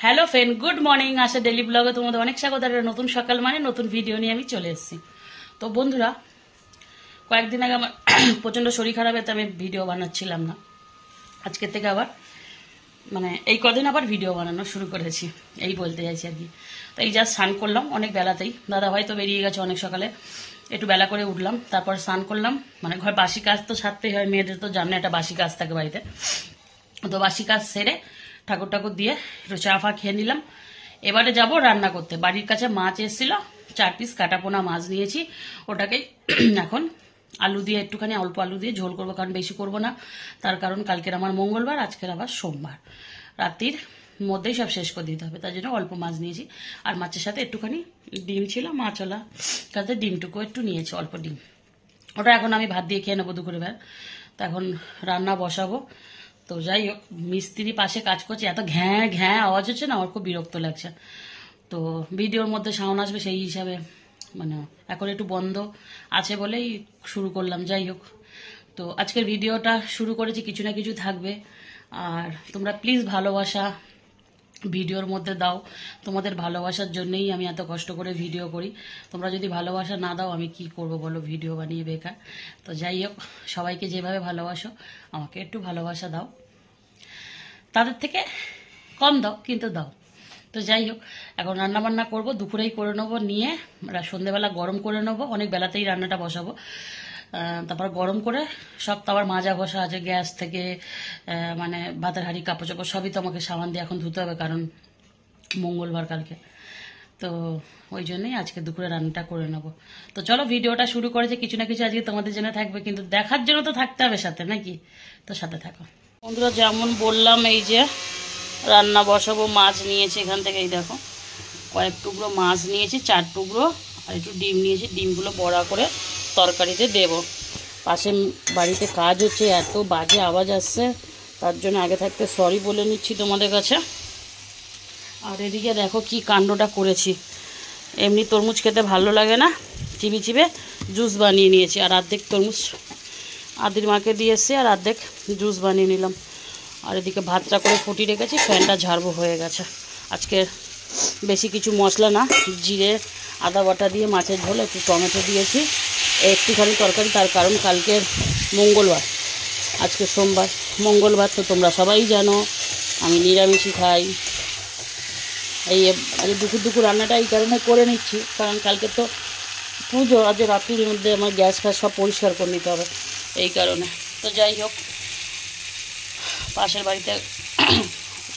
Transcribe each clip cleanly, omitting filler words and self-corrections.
Hello friend, good morning. আসা daily ব্লগে তোমাদের অনেক স্বাগত। নতুন সকাল মানে নতুন ভিডিও নিয়ে আমি চলে এসেছি। তো বন্ধুরা, কয়েকদিন আগে আমার প্রচণ্ড শরীর খারাপ, এতে আমি ভিডিও বানাচ্ছিলাম না। আজকের থেকে আবার এই কদিন আবার ভিডিও বানানো শুরু করেছি, এই বলতে চাইছি আর কি। তো এই যা স্নান করলাম অনেক বেলাতেই, দাদা ভাই তো বেরিয়ে গেছে অনেক সকালে, একটু বেলা করে উঠলাম, তারপর স্নান করলাম। ঘর বাসি কাজ তো সারতেই হয়, মেয়েদের তো জানে একটা বাসি কাজ থাকে বাড়িতে। তো বাসি কাজ সেরে ঠাকুর ঠাকুর দিয়ে একটু চা ফা খেয়ে নিলাম। এবারে যাব রান্না করতে। বাড়ির কাছে মাছ এসেছিল, 4 পিস কাটাপোনা মাছ নিয়েছি। ওটাকেই এখন আলু দিয়ে একটুখানি অল্প আলু দিয়ে ঝোল করবো, কারণ বেশি করব না। তার কারণ কালকের আমার মঙ্গলবার, আজকের আবার সোমবার, রাত্রির মধ্যেই সব শেষ করে দিতে হবে। তার জন্য অল্প মাছ নিয়েছি। আর মাছের সাথে একটুখানি ডিম ছিল, মাছওয়ালা কাছে ডিমটুকু একটু নিয়েছি, অল্প ডিম। ওটা এখন আমি ভাত দিয়ে খেয়ে নেবো দুপুরবেলা। তো এখন রান্না বসাবো। তো যাই হোক, মিস্ত্রি পাশে কাজ করছে, এত ঘ্যাঁ ঘ্যাঁ আওয়াজ হচ্ছে না, আমার খুব বিরক্ত লাগছে। তো ভিডিওর মধ্যে সাউন্ড আসবে সেই হিসাবে এখন একটু বন্ধ আছে বলেই শুরু করলাম। যাই হোক, তো আজকের ভিডিওটা শুরু করেছি, কিছু না কিছু থাকবে। আর তোমরা প্লিজ ভালোবাসা ভিডিওর মধ্যে দাও। তোমাদের ভালোবাসার জন্যই আমি এত কষ্ট করে ভিডিও করি। তোমরা যদি ভালোবাসা না দাও আমি কি করব বলো, ভিডিও বানিয়ে বেকার। তো যাই হোক, সবাইকে যেভাবে ভালোবাসো আমাকে একটু ভালোবাসা দাও, তাদের থেকে কম দাও কিন্তু দাও। তো যাই হোক, এখন রান্না বান্না করবো, দুপুরেই করে নেবো, নিয়ে সন্ধ্যেবেলা গরম করে নেবো। অনেক বেলাতেই রান্নাটা বসাবো। তারপর গরম করে সব তো আবার মাজা ঘষা আছে গ্যাস থেকে, ভাতের হাঁড়ি কাপড় চাপড় সবই তো আমাকে সাবান দিয়ে এখন ধুতে হবে, কারণ মঙ্গলবার কালকে। তো ওই জন্যই আজকে দুপুরে রান্নাটা করে নেবো। তো চলো, ভিডিওটা শুরু করেছে, কিছু না কিছু আজকে তোমাদের জন্য থাকবে, কিন্তু দেখার জন্য তো থাকতে হবে সাথে, নাকি? তো সাথে থাকো বন্ধুরা। যেমন বললাম, এই যে রান্না বসাবো, মাছ নিয়েছি এখান থেকে, এই দেখো কয়েক টুকরো মাছ নিয়েছি, 4 টুকরো, আর একটু ডিম নিয়েছি। ডিমগুলো বড়া করে তরকারিতে দেব। পাশে বাড়িতে কাজ হচ্ছে, এত বাজে আওয়াজ আসছে, তার জন্য আগে থাকতে সরি বলে নিচ্ছি তোমাদের কাছে। আর এদিকে দেখো কি কাণ্ডটা করেছি। এমনি তরমুজ খেতে ভালো লাগে না, চিবি চিবে জুস বানিয়ে নিয়েছি। আর অর্ধেক তরমুজ আদির মাকে দিয়ে এসছি, আর অর্ধেক জুস বানিয়ে নিলাম। আর এদিকে ভাতটা করে ফুটিয়ে রেখেছি, ফ্যানটা ঝাড়বো হয়ে গেছে। আজকে বেশি কিছু মশলা না, জিরে আদা বাটা দিয়ে মাছের ঝোল, একটু টমেটো দিয়েছি, একটুখানি তরকারি। তার কারণ কালকে মঙ্গলবার, আজকে সোমবার। মঙ্গলবার তো তোমরা সবাই জানো আমি নিরামিষই খাই। এই দুপুর রান্নাটা এই কারণে করে নিচ্ছি, কারণ কালকে তো পুজো, আজ রাত্রির মধ্যে আমার গ্যাস ফ্যাস সব পরিষ্কার করে নিতে হবে, এই কারণে। তো যাই হোক, পাশের বাড়িতে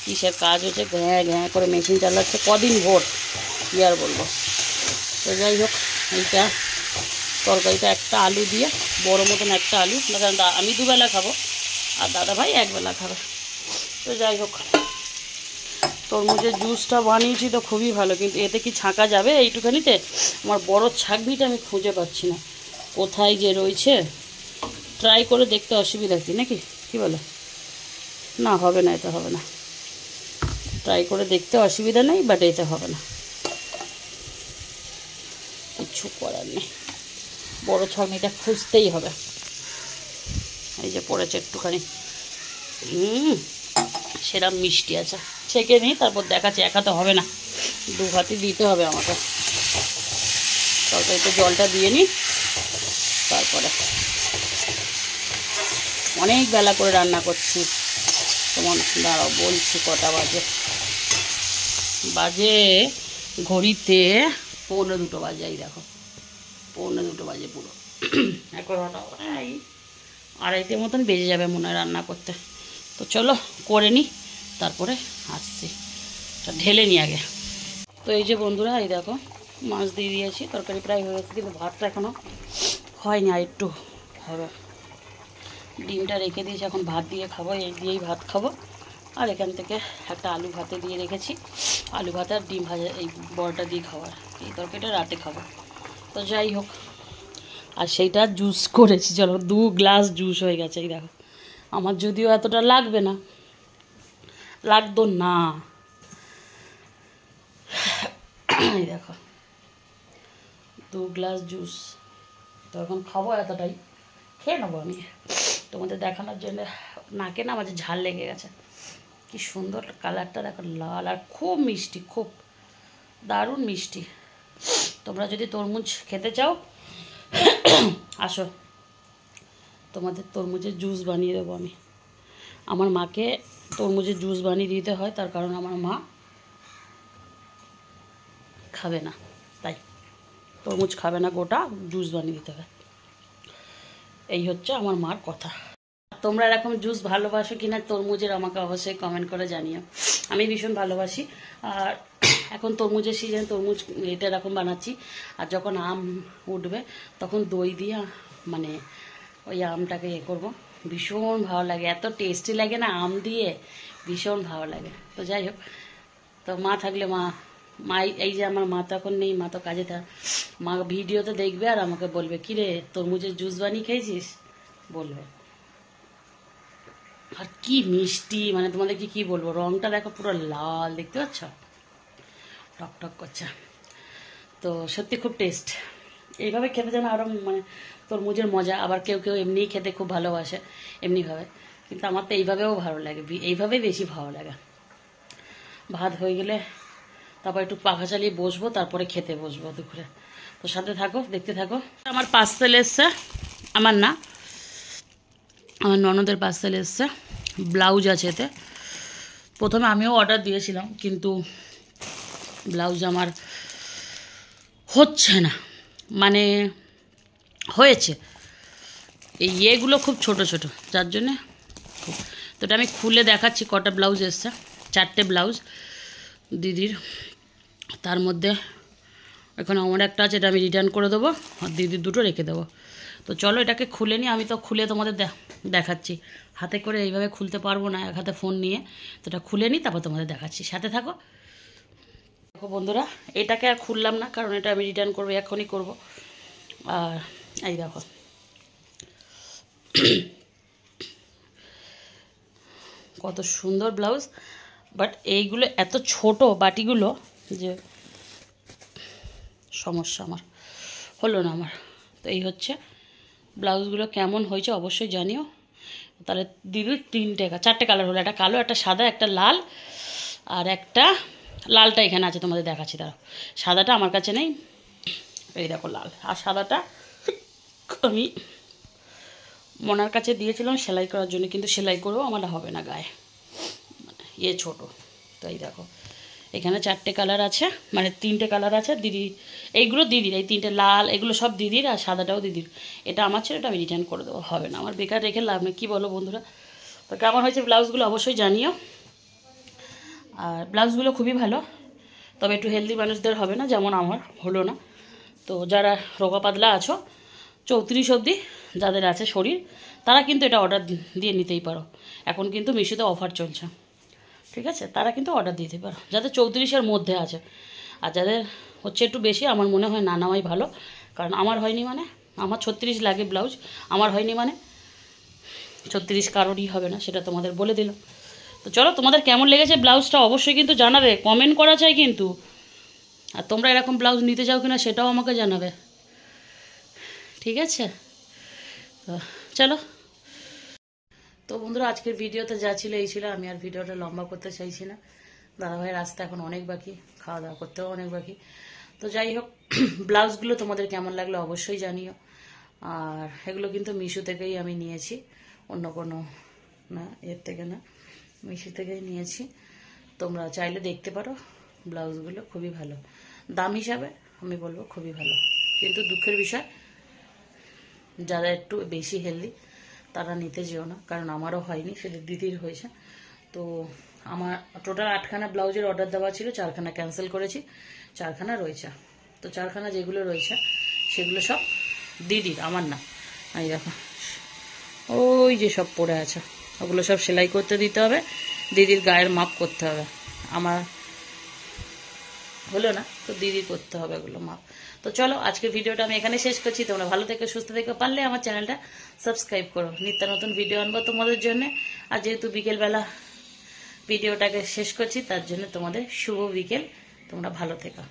কিসের কাজ হচ্ছে, ঘ্যাঁ ঘ্যাঁ করে মেশিন চালাচ্ছে, কদিন ভোট কী আর বলবো। তো যাই হোক, এইটা তরকারিটা একটা আলু দিয়ে, বড়ো মতন একটা আলু, কারণ আমি দুবেলা খাবো আর দাদা ভাই একবেলা খাবে। তো যাই হোক, তরমুজের জুসটা বানিয়েছি তো খুবই ভালো, কিন্তু এতে কি ছাঁকা যাবে এইটুখানিতে? আমার বড় ছাঁকনিটা আমি খুঁজে পাচ্ছি না, কোথায় যে রয়েছে। ট্রাই করে দেখতে অসুবিধা কি, নাকি কি বলো? না, হবে না, এটা হবে না। ট্রাই করে দেখতে অসুবিধা নেই, বাট এটা হবে না, কিচ্ছু করার নেই। বড় ছাঁকনিটা খুঁজতেই হবে। এই যে পড়েছে একটুখানি, সেরকম মিষ্টি আছে, ছেঁকে নিই, তারপর দেখাচ্ছি। এক হাতে হবে না, 2 হাতই দিতে হবে আমাকে। তরকারিতে জলটা দিয়ে নিই, তারপরে। অনেক বেলা করে রান্না করছি, তোমার দাঁড়াও বলছি কটা বাজে। ঘড়িতে 1:45 বাজে। এই দেখো 1:45 বাজে পুরো। এখন এই 2:30 মতন বেজে যাবে মনে হয় রান্না করতে। তো চলো করে নিই, তারপরে আসছি। ঢেলে নিই আগে। তো এই যে বন্ধুরা, এই দেখো মাছ দিয়ে দিয়েছি, তরকারি প্রায় হয়ে গেছে, কিন্তু ভাতটা এখনও হয়নি, আর একটু হবে। ডিমটা রেখে দিয়েছি, এখন ভাত দিয়ে খাবো, এই দিয়েই ভাত খাবো। আর এখান থেকে একটা আলু ভাতে দিয়ে রেখেছি, আলু ভাতে আর ডিম ভাজা, এই বড়টা দিয়ে খাবার। এই তরকারিটা রাতে খাবো। তো যাই হোক, আর সেইটা জুস করেছি, চলো 2 গ্লাস জুস হয়ে গেছে। এই দেখো, আমার যদিও এতটা লাগবে না, লাগতো না। এই দেখো 2 গ্লাস জুস, তো এখন খাবো, এতটাই খেয়ে নেবো আমি। তোমাদের দেখানোর জন্য নাকে না আমার ঝাল লেগে গেছে। কি সুন্দর কালারটা দেখো, লাল আর খুব মিষ্টি, খুব দারুণ মিষ্টি। তোমরা যদি তরমুজ খেতে চাও আসো, তোমাদের তরমুজের জুস বানিয়ে দেবো আমি। আমার মাকে তরমুজের জুস বানিয়ে দিতে হয়, তার কারণ আমার মা খাবে না, তাই তরমুজ খাবে না, গোটা জুস বানিয়ে দিতে হয়। এই হচ্ছে আমার মার কথা। তোমরা এরকম জুস ভালোবাসো কিনা তরমুজের, আমাকে অবশ্যই কমেন্ট করে জানিও। আমি ভীষণ ভালোবাসি। আর এখন তরমুজের সিজন, তরমুজ এটা এরকম বানাচ্ছি। আর যখন আম উঠবে তখন দই দিয়ে মানে ওই আমটাকে করবো, ভীষণ ভালো লাগে, এত টেস্টি লাগে না আম দিয়ে, ভীষণ ভালো লাগে। তো যাই হোক, তো মা থাকলে মা এই যে আমার মা তো এখন নেই, মা তো কাজে থাক, মা ভিডিওতে দেখবে আর আমাকে বলবে কিরে তরমুজের জুস বানিয়ে খেয়েছিস, বলবে। আর কি মিষ্টি, মানে তোমাদেরকে কি বলবো, রংটা দেখো পুরো লাল, দেখতে পাচ্ছ, টকটক করছে। তো সত্যি খুব টেস্ট। এইভাবে খেতে যেন আরও মানে তরমুজের মজা। আবার কেউ কেউ এমনিই খেতে খুব ভালোবাসে এমনিভাবে, কিন্তু আমার তো এইভাবেও ভালো লাগে, এইভাবেই বেশি ভালো লাগে। ভাত হয়ে গেলে তারপর একটু পাখা চালিয়ে বসবো, তারপরে খেতে বসবো দুপুরে। তো সাথে থাকো, দেখতে থাকো। আমার পার্সেল এসছে, আমার না, আমার ননদের পার্সেল এসছে, ব্লাউজ আছে এতে। প্রথমে আমিও অর্ডার দিয়েছিলাম, কিন্তু ব্লাউজ আমার হচ্ছে না, মানে হয়েছে এই ইয়েগুলো খুব ছোট ছোট, যার জন্যে। তো এটা আমি খুলে দেখাচ্ছি কটা ব্লাউজ এসছে, 4টে ব্লাউজ দিদির। তার মধ্যে এখানে আমার একটা আছে, এটা আমি রিটার্ন করে দেবো, আর দিদির দুটো রেখে দেবো। তো চলো এটাকে খুলে নিই, আমি তো খুলে তোমাদের দেখাচ্ছি। হাতে করে এইভাবে খুলতে পারবো না, এক হাতে ফোন নিয়ে। তো এটা খুলে নিই, তারপর তোমাদের দেখাচ্ছি, সাথে থাকো। দেখো বন্ধুরা, এটাকে আর খুললাম না, কারণ এটা আমি রিটার্ন করবো, এখনই করবো। আর এই দেখো, কত সুন্দর ব্লাউজ। বাট এইগুলো এত ছোট বাটিগুলো যে সমস্যা আমার হলো না আমার। তো এই হচ্ছে ব্লাউজগুলো, কেমন হয়েছে অবশ্যই জানিও। তাহলে দিদির 4টে কালার হলো, একটা কালো, একটা সাদা, একটা লাল, আর একটা লালটা এখানে আছে, তোমাদের দেখাচ্ছি। তারা সাদাটা আমার কাছে নেই, এই দেখো লাল। আর সাদাটা আমি মনার কাছে দিয়েছিলাম সেলাই করার জন্য, কিন্তু সেলাই করেও আমার হবে না গায়ে, ইয়ে ছোটো। তো এই দেখো এখানে 4টে কালার আছে, মানে 3টে কালার আছে দিদি। এইগুলো দিদির, এই 3টে লাল, এগুলো সব দিদির, আর সাদাটাও দিদির। এটা আমার ছিল, এটা আমি রিটার্ন করে দেবো, হবে না আমার, বেকার রেখে লাভ নেই, কী বলো বন্ধুরা। তো কেমন হয়েছে ব্লাউজগুলো অবশ্যই জানিও। আর ব্লাউজগুলো খুবই ভালো, তবে একটু হেলদি মানুষদের হবে না, যেমন আমার হলো না। তো যারা রোগা পাতলা আছো, 34 অবধি যাদের আছে শরীর, তারা কিন্তু এটা অর্ডার দিয়ে নিতেই পারো। এখন কিন্তু মিশোতে অফার চলছে, ঠিক আছে, তারা কিন্তু অর্ডার দিতে পারো, যাদের 34-এর মধ্যে আছে। আর যাদের হচ্ছে একটু বেশি, আমার মনে হয় না নেওয়াই ভালো, কারণ আমার হয়নি, মানে আমার 36 লাগে ব্লাউজ, আমার হয়নি মানে 36 কারোরই হবে না, সেটা তোমাদের বলে দিলাম। তো চলো, তোমাদের কেমন লেগেছে ব্লাউজটা অবশ্যই কিন্তু জানাবে, কমেন্ট করা চাই কিন্তু। আর তোমরা এরকম ব্লাউজ নিতে চাও কিনা সেটাও আমাকে জানাবে, ঠিক আছে। তো চলো। তো বন্ধুরা, আজকের ভিডিওতে যা ছিল এই ছিল, আমি আর ভিডিওটা লম্বা করতে চাইছি না। দাদাভাইয়ের রাস্তা এখন অনেক বাকি, খাওয়া দাওয়া করতেও অনেক বাকি। তো যাই হোক, ব্লাউজগুলো তোমাদের কেমন লাগলো অবশ্যই জানিও। আর এগুলো কিন্তু মিশো থেকেই আমি নিয়েছি, অন্য কোনো না, এর থেকে না, মিশো থেকেই নিয়েছি। তোমরা চাইলে দেখতে পারো, ব্লাউজগুলো খুবই ভালো, দাম হিসাবে আমি বলবো খুবই ভালো। কিন্তু দুঃখের বিষয়, যারা একটু বেশি হেলদি তারা নিতে যেও না, কারণ আমারও হয়নি, সেটা দিদির হয়েছে। তো আমার টোটাল 8খানা ব্লাউজের অর্ডার দেওয়া ছিল, 4খানা ক্যান্সেল করেছি, 4খানা রয়েছে। তো 4খানা যেগুলো রয়েছে সেগুলো সব দিদির, আমার না। এই দেখো, ওই যে সব পড়ে আছে, ওগুলো সব সেলাই করতে দিতে হবে, দিদির গায়ের মাপ করতে হবে, আমার হলো না, তো দিদির করতে হবে ওগুলো মাপ। তো চলো, আজকের ভিডিওটা আমি এখানে শেষ করছি। তোমরা ভালো থেকো, সুস্থ থেকো, পারলে আমার চ্যানেলটা সাবস্ক্রাইব করো, নিত্য নতুন ভিডিও আনবো তোমাদের জন্য। আর যেহেতু বিকেলবেলা ভিডিওটাকে শেষ করছি, তার জন্য তোমাদের শুভ বিকেল, তোমরা ভালো থেকো।